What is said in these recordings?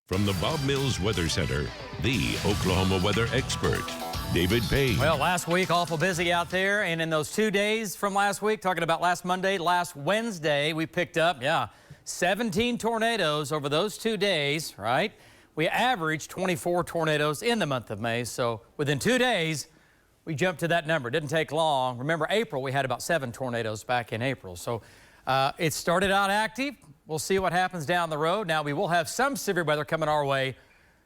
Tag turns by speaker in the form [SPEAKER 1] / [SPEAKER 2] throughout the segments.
[SPEAKER 1] From the Bob Mills Weather Center, the Oklahoma weather expert, David Payne.
[SPEAKER 2] Well, last week, awful busy out there. And in those 2 days from last week, talking about last Monday, last Wednesday, we picked up, 17 tornadoes over those 2 days, right? We averaged 24 tornadoes in the month of May. So within 2 days, we jumped to that number. It didn't take long. Remember, April, we had about 7 tornadoes back in April. So it started out active. We'll see what happens down the road. Now, we will have some severe weather coming our way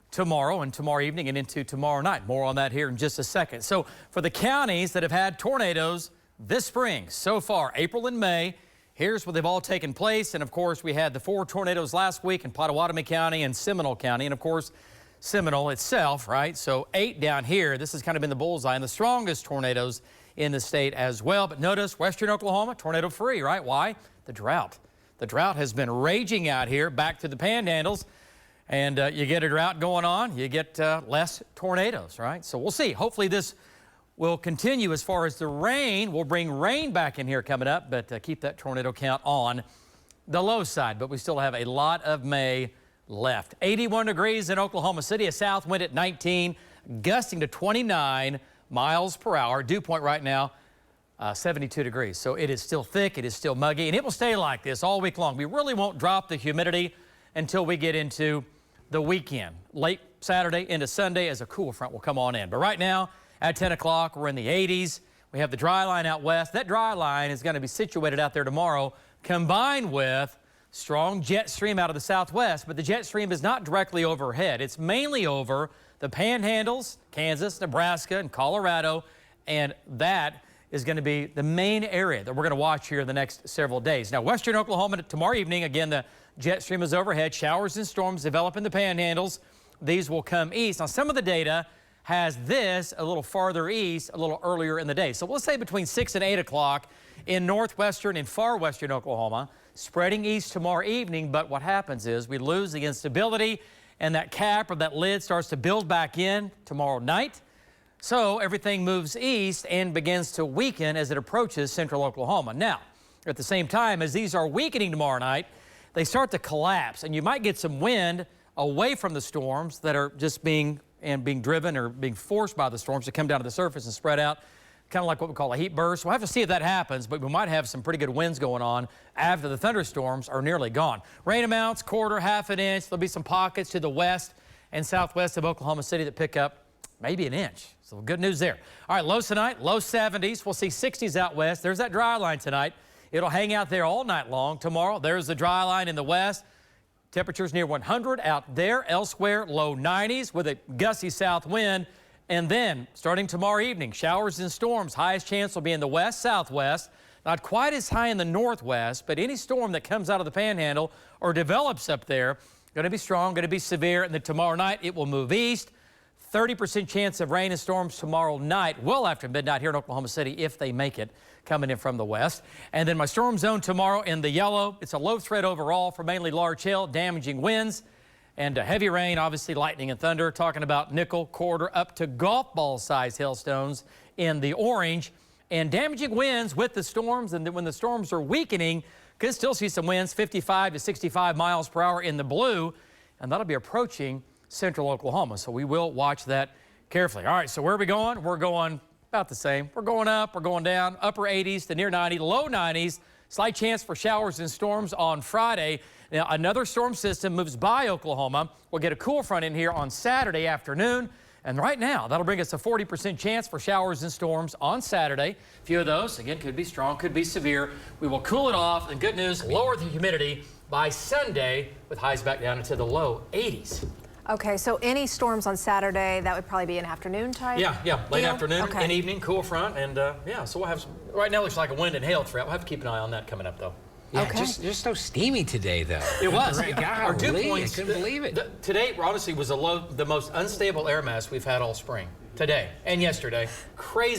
[SPEAKER 2] tomorrow and tomorrow evening and into tomorrow night. More on that here in just a second. So for the counties that have had tornadoes this spring so far, April and May, here's where they've all taken place. And of course, we had the 4 tornadoes last week in Pottawatomie County and Seminole County. And of course, Seminole itself, right? So 8 down here. This has kind of been the bullseye and the strongest tornadoes in the state as well. But notice western Oklahoma, tornado free, right? Why? The drought. The drought has been raging out here back to the panhandles. And you get a drought going on, you get less tornadoes, right? So we'll see. Hopefully this will continue as far as the rain. We'll bring rain back in here coming up, but keep that tornado count on the low side. But we still have a lot of May left. 81 degrees in Oklahoma City, a south wind at 19, gusting to 29 miles per hour. Dew point right now, 72 degrees. So it is still thick, it is still muggy, and it will stay like this all week long. We really won't drop the humidity until we get into the weekend, late Saturday into Sunday, as a cool front will come on in. But right now, at 10 o'clock, we're in the 80s. We have the dry line out west. That dry line is going to be situated out there tomorrow, combined with strong jet stream out of the southwest. But the jet stream is not directly overhead. It's mainly over the panhandles, Kansas, Nebraska, and Colorado, and that is going to be the main area that we're going to watch here the next several days. Now, western Oklahoma tomorrow evening, again, the jet stream is overhead. Showers and storms develop in the panhandles. These will come east. Now, some of the data has this a little farther east, a little earlier in the day. So we'll say between 6 and 8 o'clock in northwestern and far western Oklahoma, spreading east tomorrow evening. But what happens is we lose the instability, and that cap or that lid starts to build back in tomorrow night. So everything moves east and begins to weaken as it approaches central Oklahoma. Now, at the same time, as these are weakening tomorrow night, they start to collapse, and you might get some wind away from the storms that are just being driven or being forced by the storms to come down to the surface and spread out, kind of like what we call a heat burst. We'll have to see if that happens, but we might have some pretty good winds going on after the thunderstorms are nearly gone. Rain amounts, quarter, half an inch. There'll be some pockets to the west and southwest of Oklahoma City that pick up maybe an inch. So good news there. All right, lows tonight, low 70s. We'll see 60s out west. There's that dry line tonight. It'll hang out there all night long. Tomorrow, there's the dry line in the west. Temperatures near 100 out there. Elsewhere, low 90s with a gusty south wind. And then, starting tomorrow evening, showers and storms. Highest chance will be in the west, southwest. Not quite as high in the northwest, but any storm that comes out of the panhandle or develops up there, going to be strong, going to be severe. And then tomorrow night, it will move east. 30% chance of rain and storms tomorrow night, well after midnight here in Oklahoma City, if they make it, coming in from the west. And then my storm zone tomorrow in the yellow. It's a low threat overall for mainly large hail, damaging winds, and heavy rain, obviously lightning and thunder. Talking about nickel, quarter, up to golf ball size hailstones in the orange, and damaging winds with the storms. And then when the storms are weakening, could still see some winds 55 to 65 miles per hour in the blue, and that'll be approaching central Oklahoma. So we will watch that carefully. All right, so where are we going? We're going about the same. We're going up, we're going down, upper 80s to near 90, low 90s. Slight chance for showers and storms on Friday. Now, another storm system moves by Oklahoma. We'll get a cool front in here on Saturday afternoon. And right now, that'll bring us a 40% chance for showers and storms on Saturday. A few of those, again, could be strong, could be severe. We will cool it off, and good news, lower the humidity by Sunday with highs back down into the low 80s.
[SPEAKER 3] Okay, so any storms on Saturday, that would probably be an afternoon type?
[SPEAKER 2] Yeah, late afternoon
[SPEAKER 3] okay.
[SPEAKER 2] and evening, cool front, and so we'll have some, right now it looks like a wind and hail threat. We'll have to keep an eye on that coming up, though.
[SPEAKER 4] Yeah,
[SPEAKER 3] okay.
[SPEAKER 4] just so steamy today, though.
[SPEAKER 2] It was.
[SPEAKER 4] Our dew points, I couldn't believe it.
[SPEAKER 2] Today, honestly, was the most unstable air mass we've had all spring. Today and yesterday. Crazy.